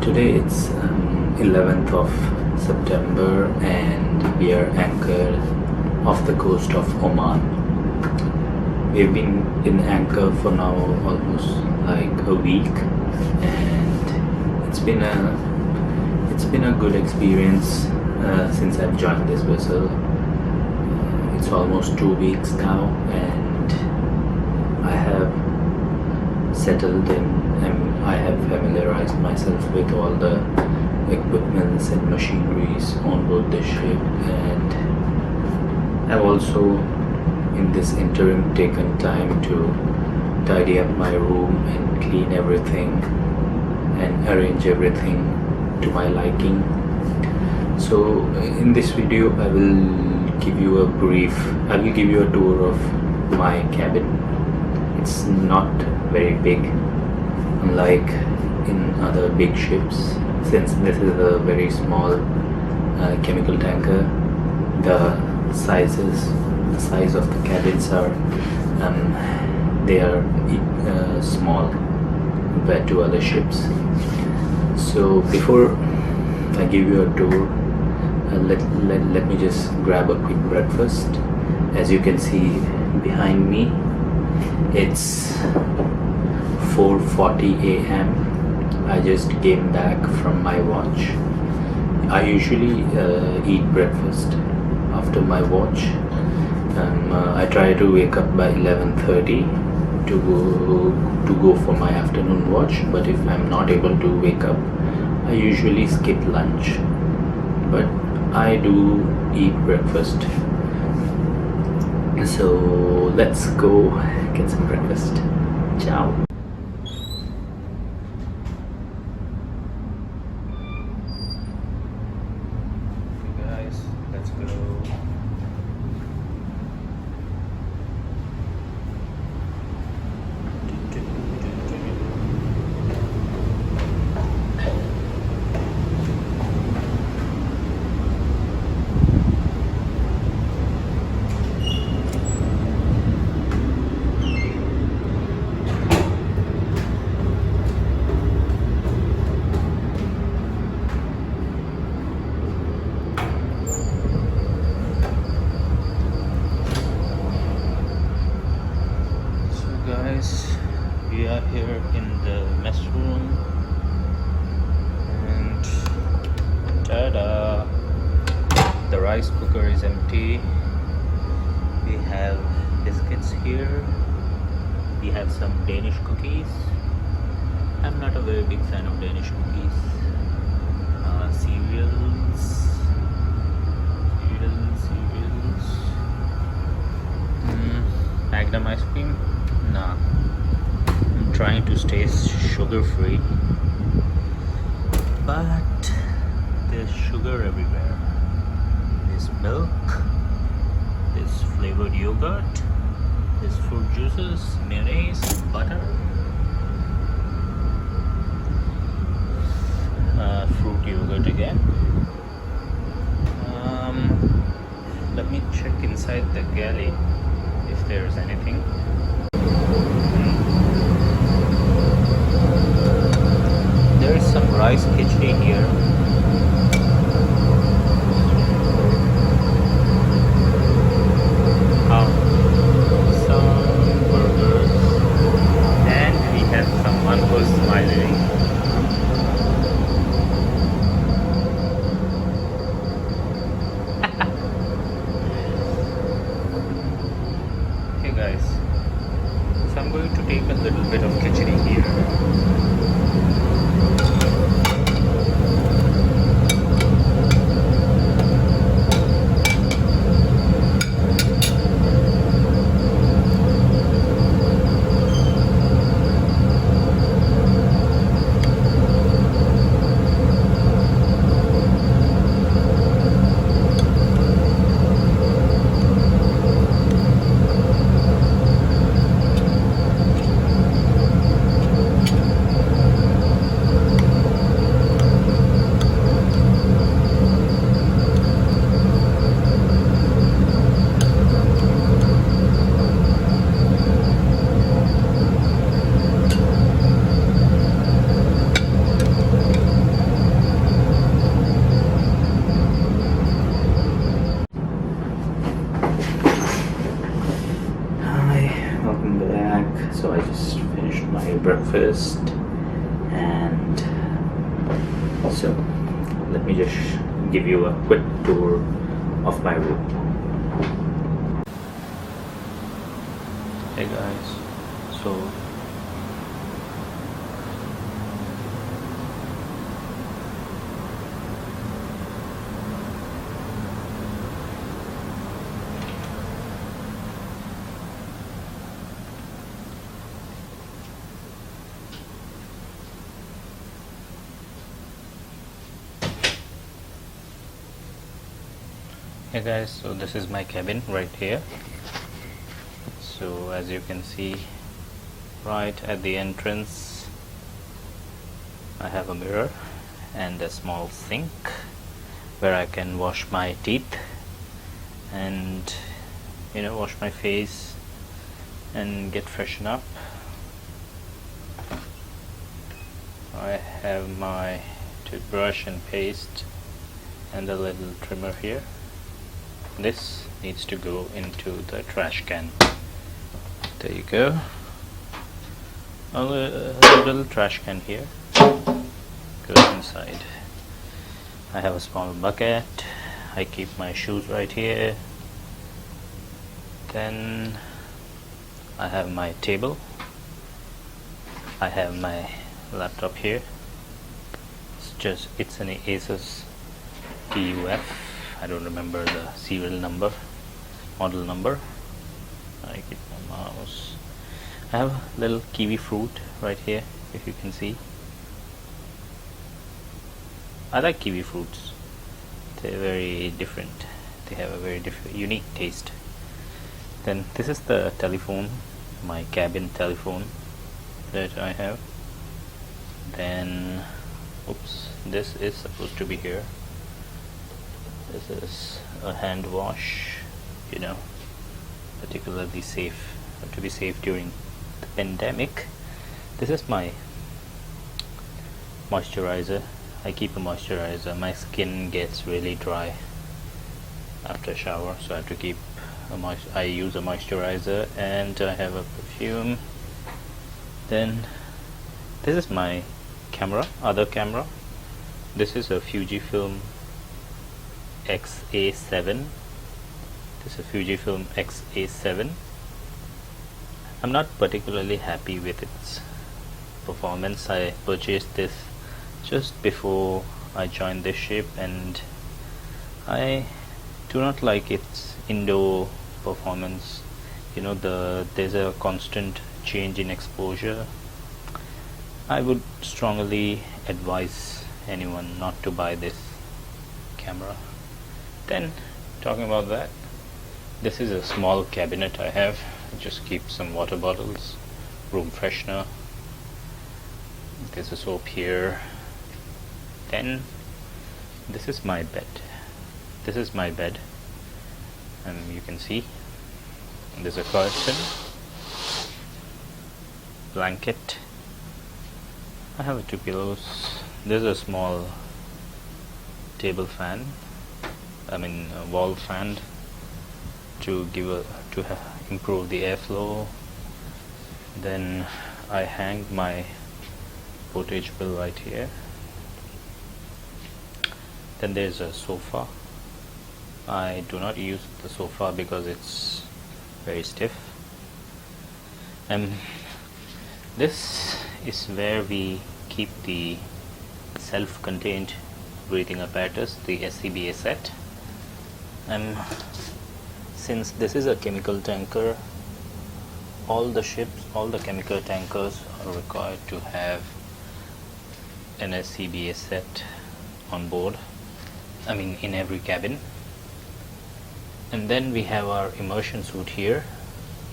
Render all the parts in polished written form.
Today it's 11th of September and we are anchored off the coast of Oman. We've been in anchor for now almost like a week, and it's been a good experience since I've joined this vessel. It's almost 2 weeks now and I have settled in and I have familiarized myself with all the equipments and machineries on board the ship, and I've also in this interim taken time to tidy up my room and clean everything and arrange everything to my liking. So in this video I will give you a tour of my cabin. It's not very big, unlike in other big ships. Since this is a very small chemical tanker, the size of the cabins are small compared to other ships. So before I give you a tour, let me just grab a quick breakfast. As you can see behind me, it's 4:40 a.m. I just came back from my watch. I usually eat breakfast after my watch. I try to wake up by 11:30 to go for my afternoon watch, but if I'm not able to wake up, I usually skip lunch, but I do eat breakfast. So let's go get some breakfast. Ciao. Guys, let's go. Guys, we are here in the mess room, and ta-da! The rice cooker is empty. We have biscuits here. We have some Danish cookies. I'm not a very big fan of Danish cookies. Cereals. Magnum ice cream. Nah, I'm trying to stay sugar free, but there's sugar everywhere. There's milk, there's flavored yogurt, there's fruit juices, mayonnaise, butter, fruit yogurt again. Let me check inside the galley if there's anything. There is some rice khichdi here. Some burgers, and we have someone who's smiling. Hey guys. breakfast, and so let me just give you a quick tour of my room. Hey guys, so hey guys, so this is my cabin right here. So as you can see, right at the entrance I have a mirror and a small sink where I can wash my teeth and wash my face and get freshen up. I have my toothbrush and paste and a little trimmer here. This needs to go into the trash can. There you go. A little trash can here goes inside. I have a small bucket. I keep my shoes right here. Then I have my table. I have my laptop here. It's an Asus TUF. I don't remember the serial number, model number. I keep my mouse. I have a little kiwi fruit right here, if you can see. I like kiwi fruits. They're very different. They have a very unique taste. Then this is the telephone, my cabin telephone that I have. Then, oops, this is supposed to be here. This is a hand wash, particularly safe, to be safe during the pandemic. This is my moisturizer. I keep a moisturizer. My skin gets really dry after a shower, so I have to keep I use a moisturizer, and I have a perfume. Then this is my other camera. This is a Fujifilm XA7. This is a Fujifilm XA7. I'm not particularly happy with its performance. I purchased this just before I joined this ship, and I do not like its indoor performance. There's a constant change in exposure. I would strongly advise anyone not to buy this camera. Then, talking about that, this is a small cabinet I have. I just keep some water bottles, room freshener. There's a soap here. Then, this is my bed. You can see there's a curtain, blanket. I have 2 pillows. There's a small table fan, a wall fan to improve the airflow. Then I hang my portable right here. Then there's a sofa. I do not use the sofa because it's very stiff. This is where we keep the self-contained breathing apparatus, the SCBA set. Since this is a chemical tanker, all the chemical tankers are required to have an SCBA set on board, in every cabin. And then we have our immersion suit here.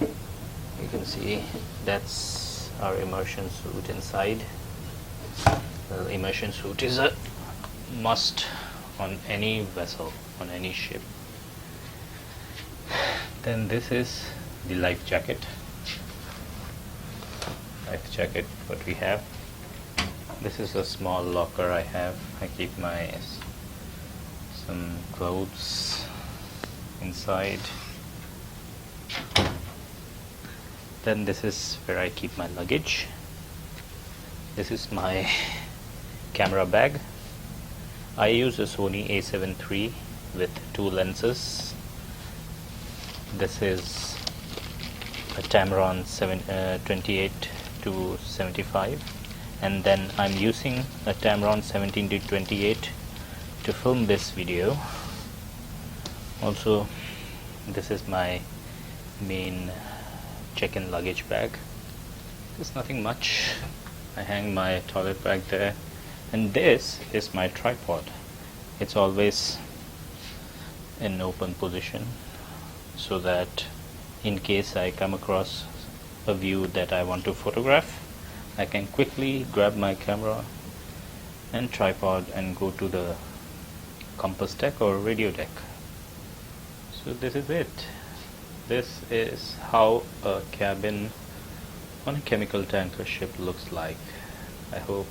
You can see that's our immersion suit inside. The immersion suit is a must on any vessel, on any ship. Then this is the life jacket. What we have. This is a small locker I have. I keep some clothes inside. Then this is where I keep my luggage. This is my camera bag. I use a Sony a7 III with 2 lenses. This is a Tamron 28 to 75, and then I'm using a Tamron 17 to 28 to film this video. Also, this is my main check-in luggage bag. There's nothing much. I hang my toilet bag there, and this is my tripod. It's always in open position so that in case I come across a view that I want to photograph, I can quickly grab my camera and tripod and go to the compass deck or radio deck. So this is it. This is how a cabin on a chemical tanker ship looks like. I hope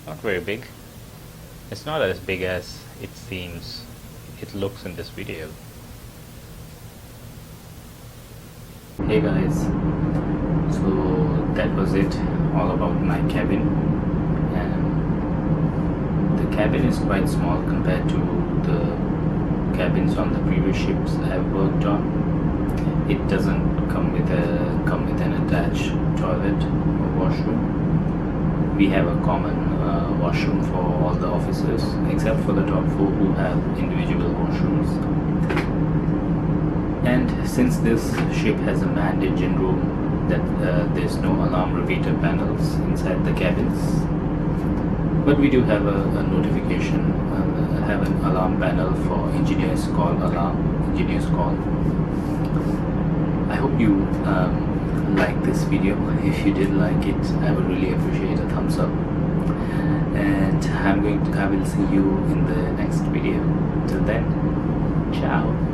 not very big. It's not as big as it seems it looks in this video. Hey guys, so that was it, all about my cabin. And the cabin is quite small compared to the cabins on the previous ships I've worked on. It doesn't come with an attached toilet or washroom. We have a common washroom for all the officers except for the top 4 who have individual washrooms. And since this ship has a manned engine room, that there's no alarm repeater panels inside the cabins, but we do have a notification, have an alarm panel for engineers call alarm. I hope you like this video. If you did like it, I would really appreciate a thumbs up, and I will see you in the next video. Till then, ciao.